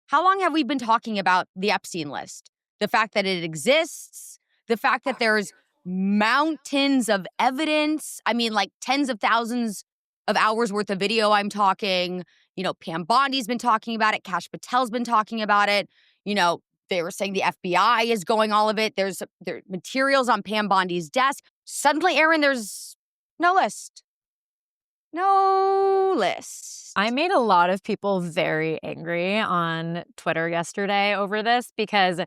how long have we been talking about the Epstein list? The fact that it exists, the fact that there's mountains of evidence. I mean, like tens of thousands of hours worth of video I'm talking. Pam Bondi's been talking about it. Kash Patel's been talking about it. They were saying the FBI is going all of it. There are materials on Pam Bondi's desk. Suddenly, Arynne, there's no list. No list. I made a lot of people very angry on Twitter yesterday over this because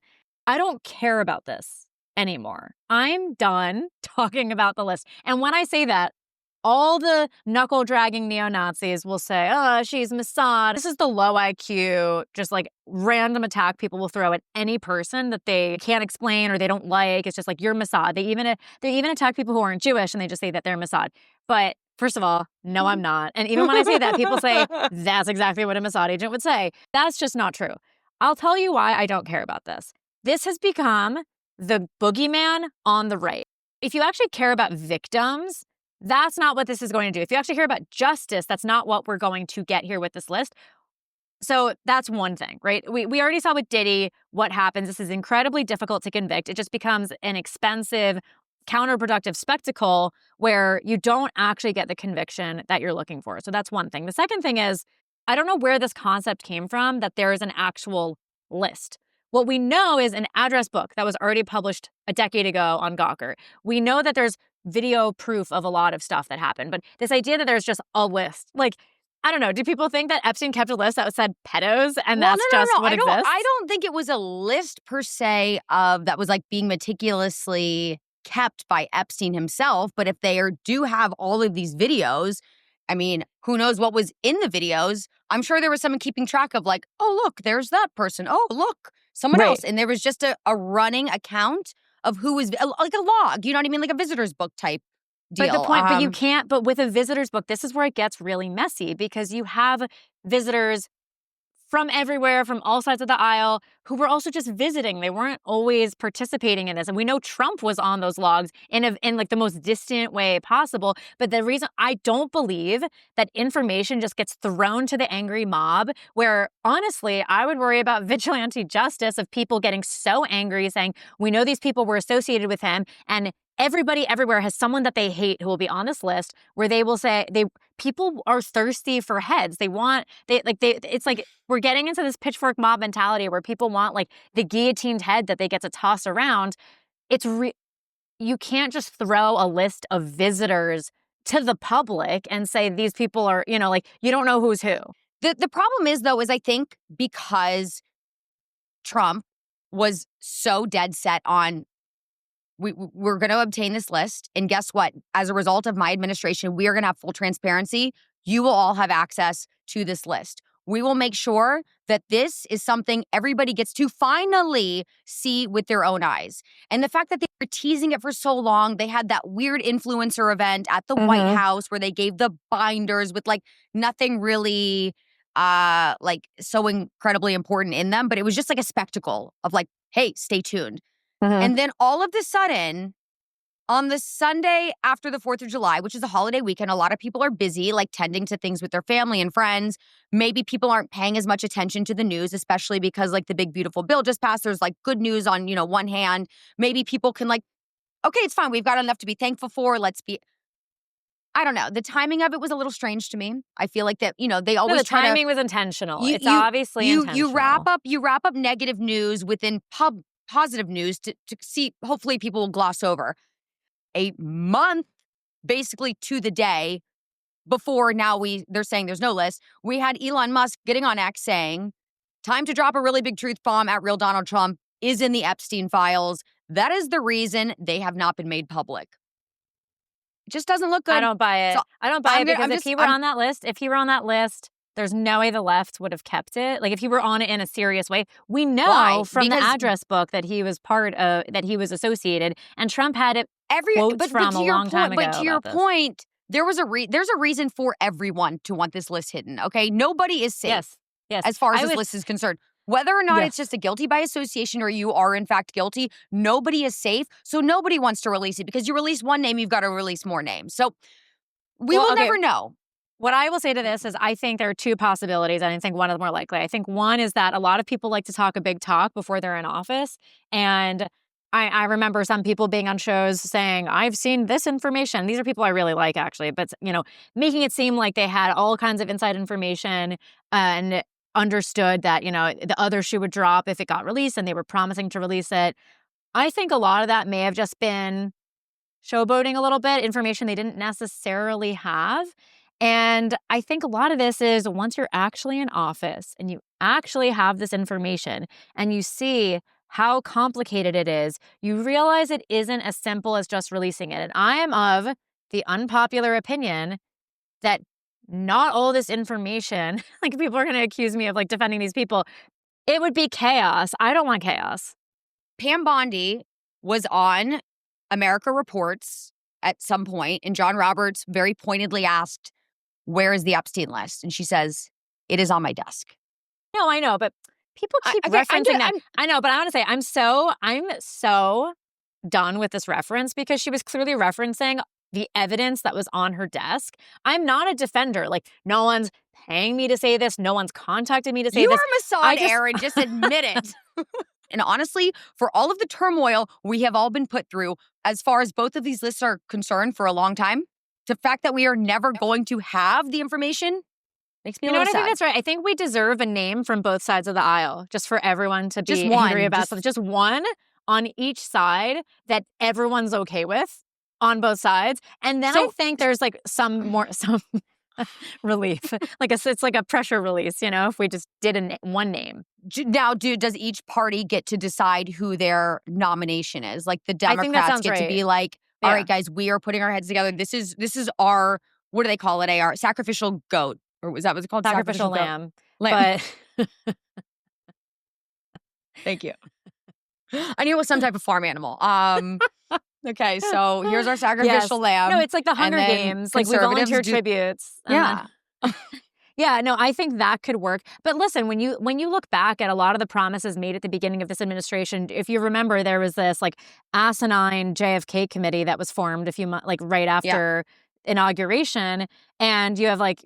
I don't care about this anymore. I'm done talking about the list. And when I say that, all the knuckle-dragging neo-Nazis will say, oh, she's Mossad. This is the low IQ, just like random attack people will throw at any person that they can't explain or they don't like. It's just like, you're Mossad. They even attack people who aren't Jewish and they just say that they're Mossad. But first of all, no, I'm not. And even when I say that, people say, that's exactly what a Mossad agent would say. That's just not true. I'll tell you why I don't care about this. This has become the boogeyman on the right. If you actually care about victims, that's not what this is going to do. If you actually care about justice, that's not what we're going to get here with this list. So that's one thing, right? We already saw with Diddy what happens. This is incredibly difficult to convict. It just becomes an expensive, counterproductive spectacle where you don't actually get the conviction that you're looking for. So that's one thing. The second thing is, I don't know where this concept came from that there is an actual list. What we know is an address book that was already published a decade ago on Gawker. We know that there's video proof of a lot of stuff that happened. But this idea that there's just a list, like, I don't know. Do people think that Epstein kept a list that said pedos and that's just what exists? I don't think it was a list per se of that was like being meticulously kept by Epstein himself. But if they do have all of these videos, I mean, who knows what was in the videos? I'm sure there was someone keeping track of like, oh, look, there's that person. Oh, look, someone else. And there was just a running account of who was like a log, you know what I mean? Like a visitor's book type deal. But the point, but you can't, but with a visitor's book, this is where it gets really messy because you have visitors from everywhere, from all sides of the aisle, who were also just visiting. They weren't always participating in this. And we know Trump was on those logs in like the most distant way possible. But the reason I don't believe that information just gets thrown to the angry mob, where honestly, I would worry about vigilante justice of people getting so angry saying, we know these people were associated with him, and everybody everywhere has someone that they hate who will be on this list, where they will say people are thirsty for heads. It's like we're getting into this pitchfork mob mentality where people want like the guillotined head that they get to toss around. You can't just throw a list of visitors to the public and say these people are, like you don't know who's who. The problem is though, is I think because Trump was so dead set on we're going to obtain this list. And guess what? As a result of my administration, we are going to have full transparency. You will all have access to this list. We will make sure that this is something everybody gets to finally see with their own eyes. And the fact that they were teasing it for so long, they had that weird influencer event at the White House where they gave the binders with like nothing really like so incredibly important in them. But it was just like a spectacle of like, hey, stay tuned. And then all of a sudden, on the Sunday after the 4th of July, which is a holiday weekend, a lot of people are busy, like tending to things with their family and friends. Maybe people aren't paying as much attention to the news, especially because like the big, beautiful bill just passed. There's like good news on, one hand. Maybe people can like, okay, it's fine. We've got enough to be thankful for. I don't know. The timing of it was a little strange to me. I feel like that, they always the timing was intentional. It's obviously intentional. You wrap up negative news within positive news to see, hopefully people will gloss over. A month, basically to the day, before now they're saying there's no list, we had Elon Musk getting on X saying, time to drop a really big truth bomb at real Donald Trump is in the Epstein files. That is the reason they have not been made public. It just doesn't look good. I don't buy it. Because if he were on that list, there's no way the left would have kept it. Like if he were on it in a serious way, we know from the address book that he was that he was associated, and Trump had it quotes from a long time ago. But to your point, there's a reason for everyone to want this list hidden. Okay, nobody is safe. Yes. As far as this list is concerned, whether or not it's just a guilty by association or you are in fact guilty, nobody is safe. So nobody wants to release it because you release one name, you've got to release more names. So we will never know. What I will say to this is I think there are two possibilities, and I think one of them are likely. I think one is that a lot of people like to talk a big talk before they're in office. And I remember some people being on shows saying, I've seen this information. These are people I really like, actually. But, making it seem like they had all kinds of inside information and understood that, the other shoe would drop if it got released, and they were promising to release it. I think a lot of that may have just been showboating a little bit, information they didn't necessarily have. And I think a lot of this is once you're actually in office and you actually have this information and you see how complicated it is, you realize it isn't as simple as just releasing it. And I am of the unpopular opinion that not all this information, like people are going to accuse me of like defending these people, it would be chaos. I don't want chaos. Pam Bondi was on America Reports at some point, and John Roberts very pointedly asked, where is the Epstein list? And she says, it is on my desk. No, I know, but people keep referencing that. I know, but I want to say I'm so done with this reference because she was clearly referencing the evidence that was on her desk. I'm not a defender. Like, no one's paying me to say this. No one's contacted me to say this. You are Masson, Aryn. Just admit it. And honestly, for all of the turmoil we have all been put through, as far as both of these lists are concerned for a long time, the fact that we are never going to have the information makes me a little sad. I think that's right. I think we deserve a name from both sides of the aisle, just for everyone to be angry about something. Just one on each side that everyone's okay with on both sides. And then I think there's like some relief. It's like a pressure release, if we just did one name. Now, does each party get to decide who their nomination is? Like the Democrats get to be like, all right, guys, we are putting our heads together. This is our, what do they call it? Our sacrificial goat. Or was that what's called? Sacrificial lamb. But thank you. I knew it was some type of farm animal. Okay, so here's our sacrificial lamb. No, it's like the Hunger Games. Like we volunteer tributes. Yeah. Yeah, no, I think that could work. But listen, when you look back at a lot of the promises made at the beginning of this administration, if you remember, there was this like asinine JFK committee that was formed a few months, like right after inauguration, and you have like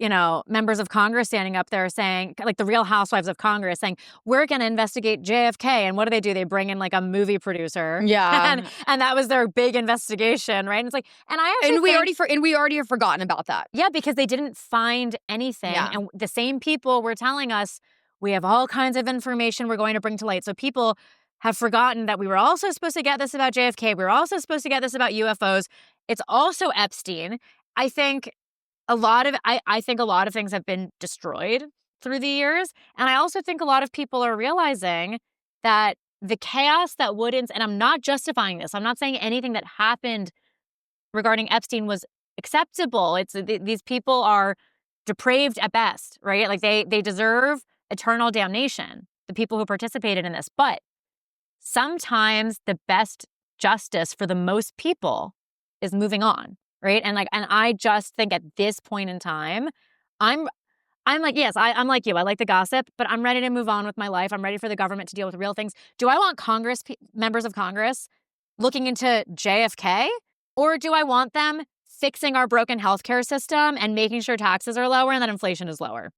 members of Congress standing up there saying, like the Real Housewives of Congress saying, we're going to investigate JFK. And what do? They bring in like a movie producer, and that was their big investigation, right? And it's like, we already have forgotten about that, because they didn't find anything, and the same people were telling us we have all kinds of information we're going to bring to light. So people have forgotten that we were also supposed to get this about JFK. We were also supposed to get this about UFOs. It's also Epstein. I think a lot of things have been destroyed through the years. And I also think a lot of people are realizing that the chaos that wouldn't, and I'm not justifying this, I'm not saying anything that happened regarding Epstein was acceptable. These people are depraved at best, right? Like they deserve eternal damnation, the people who participated in this. But sometimes the best justice for the most people is moving on. Right. And I just think at this point in time, I'm like, yes, I'm like you. I like the gossip, but I'm ready to move on with my life. I'm ready for the government to deal with real things. Do I want members of Congress looking into JFK? Or do I want them fixing our broken healthcare system and making sure taxes are lower and that inflation is lower?